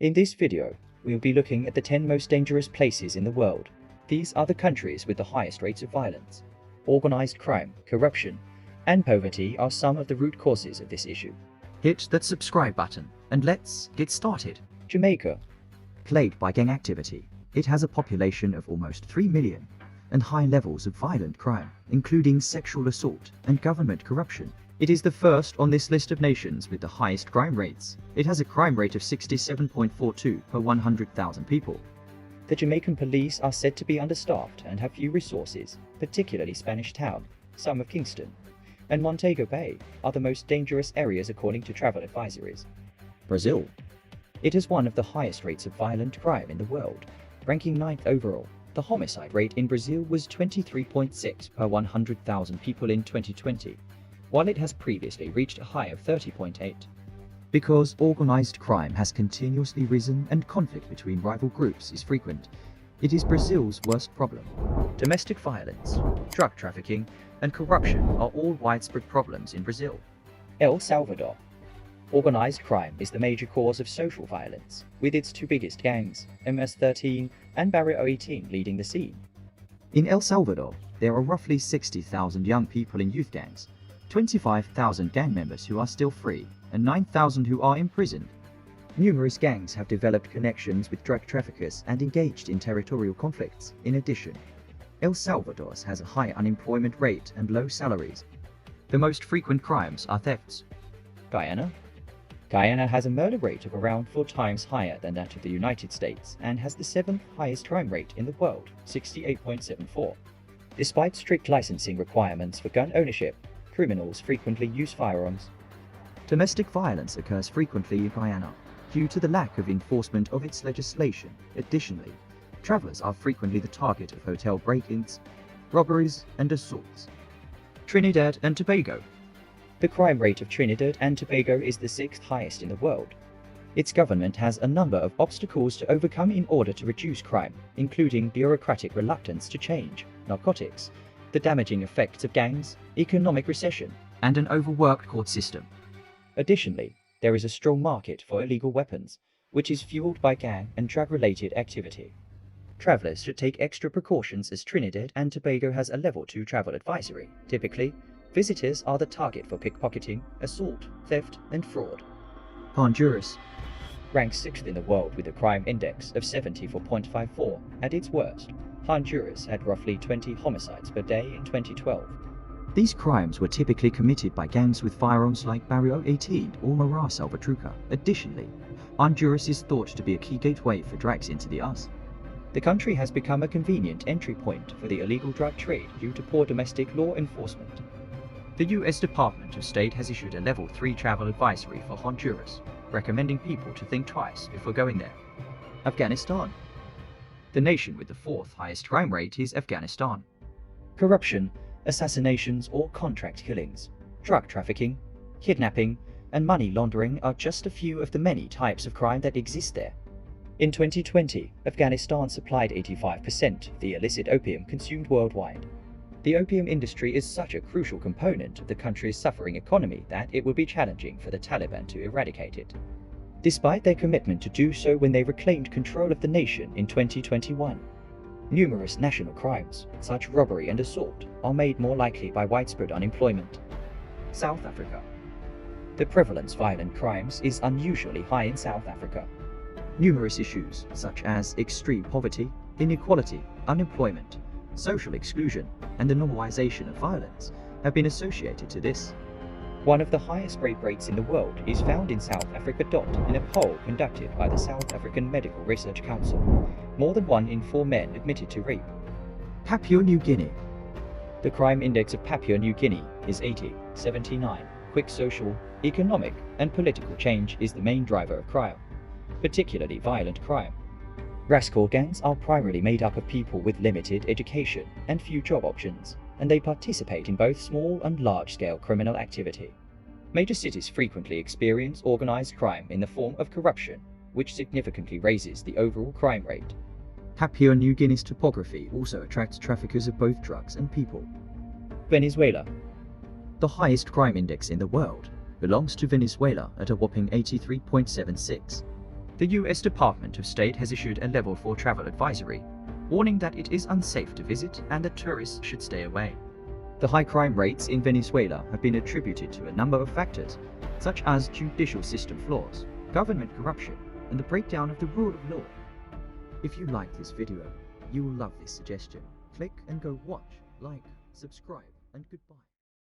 In this video, we'll be looking at the 10 most dangerous places in the world. These are the countries with the highest rates of violence. Organized crime, corruption, and poverty are some of the root causes of this issue. Hit that subscribe button and let's get started. Jamaica. Plagued by gang activity, it has a population of almost 3 million and high levels of violent crime, including sexual assault and government corruption. It is the first on this list of nations with the highest crime rates. It has a crime rate of 67.42 per 100,000 people. The Jamaican police are said to be understaffed and have few resources, particularly Spanish Town, some of Kingston, and Montego Bay are the most dangerous areas according to travel advisories. Brazil. It has one of the highest rates of violent crime in the world, ranking 9th overall. The homicide rate in Brazil was 23.6 per 100,000 people in 2020, while it has previously reached a high of 30.8. Because organized crime has continuously risen and conflict between rival groups is frequent, it is Brazil's worst problem. Domestic violence, drug trafficking, and corruption are all widespread problems in Brazil. El Salvador. Organized crime is the major cause of social violence, with its two biggest gangs, MS-13 and Barrio 18, leading the scene. In El Salvador, there are roughly 60,000 young people in youth gangs, 25,000 gang members who are still free, and 9,000 who are imprisoned. Numerous gangs have developed connections with drug traffickers and engaged in territorial conflicts. In addition, El Salvador has a high unemployment rate and low salaries. The most frequent crimes are thefts. Guyana. Guyana has a murder rate of around 4 times higher than that of the United States and has the 7th highest crime rate in the world, 68.74. Despite strict licensing requirements for gun ownership, criminals frequently use firearms. Domestic violence occurs frequently in Guyana due to the lack of enforcement of its legislation. Additionally, travelers are frequently the target of hotel break-ins, robberies, and assaults. Trinidad and Tobago. The crime rate of Trinidad and Tobago is the 6th highest in the world. Its government has a number of obstacles to overcome in order to reduce crime, including bureaucratic reluctance to change, narcotics, the damaging effects of gangs, economic recession, and an overworked court system. Additionally, there is a strong market for illegal weapons, which is fueled by gang and drug-related activity. Travelers should take extra precautions as Trinidad and Tobago has a level 2 travel advisory. Typically, visitors are the target for pickpocketing, assault, theft, and fraud. Honduras ranks 6th in the world with a crime index of 74.54. At its worst, Honduras had roughly 20 homicides per day in 2012. These crimes were typically committed by gangs with firearms like Barrio 18 or Mara Salvatrucha. Additionally, Honduras is thought to be a key gateway for drugs into the US. The country has become a convenient entry point for the illegal drug trade due to poor domestic law enforcement. The US Department of State has issued a level 3 travel advisory for Honduras, recommending people to think twice before going there. Afghanistan. The nation with the 4th highest crime rate is Afghanistan. Corruption, assassinations or contract killings, drug trafficking, kidnapping, and money laundering are just a few of the many types of crime that exist there. In 2020, Afghanistan supplied 85% of the illicit opium consumed worldwide. The opium industry is such a crucial component of the country's suffering economy that it will be challenging for the Taliban to eradicate it, despite their commitment to do so when they reclaimed control of the nation in 2021. Numerous national crimes, such robbery and assault, are made more likely by widespread unemployment. South Africa. The prevalence of violent crimes is unusually high in South Africa. Numerous issues, such as extreme poverty, inequality, unemployment, social exclusion, and the normalization of violence, have been associated to this. One of the highest rape rates in the world is found in South Africa. In a poll conducted by the South African Medical Research Council, more than 1 in 4 men admitted to rape. Papua New Guinea. The crime index of Papua New Guinea is 80/79. Quick social, economic, and political change is the main driver of crime, particularly violent crime. Rascal gangs are primarily made up of people with limited education and few job options, and they participate in both small and large-scale criminal activity. Major cities frequently experience organized crime in the form of corruption, which significantly raises the overall crime rate. Papua New Guinea's topography also attracts traffickers of both drugs and people. Venezuela. The highest crime index in the world belongs to Venezuela at a whopping 83.76. The US Department of State has issued a Level 4 travel advisory, warning that it is unsafe to visit and that tourists should stay away. The high crime rates in Venezuela have been attributed to a number of factors, such as judicial system flaws, government corruption, and the breakdown of the rule of law. If you like this video, you will love this suggestion. Click and go watch, like, subscribe, and goodbye.